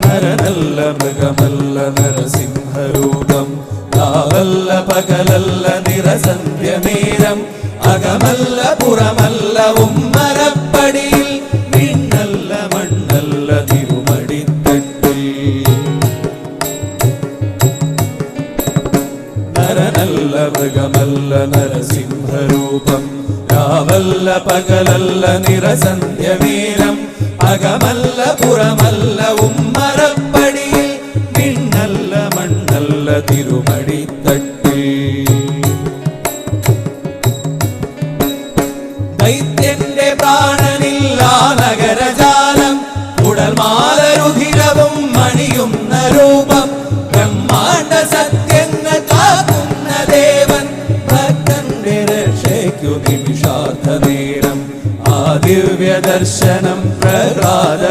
നരനല്ല മൃഗമല്ല നരസിംഹരൂപം രാവല്ല പകലല്ല നിറസന്ധ്യ നേരം അകമല്ല പുറമല്ല ഉമ്മരപ്പടിയിൽ വിണ്ണല്ല മണ്ണല്ല തിരുമടിത്തട്ടിൽ നരനല്ല മൃഗമല്ല നരസിംഹരൂപം രാവല്ല പകലല്ല നിറസന്ധ്യ നേരം അകമല്ല പുറമല്ല ഉമ്മരപ്പടിയിൽ വിണ്ണല്ല മണ്ണല്ല തിരുമടിത്തട്ടിൽ ദൈത്യന്റെ പ്രാണനില്ലാ നഗരജാലം ഉടൽമാലരുധിരവും മണിയുന്ന രൂപം ബ്രഹ്മാണ്ഡ സത്യങ്ങൾ കാക്കുന്ന ദേവൻ ഭക്തന്റെ രക്ഷയ്ക്കു നിമിഷാർത്ഥ നേരം ആ ദിവ്യ ദർശനം പ്രഹ്ലാദ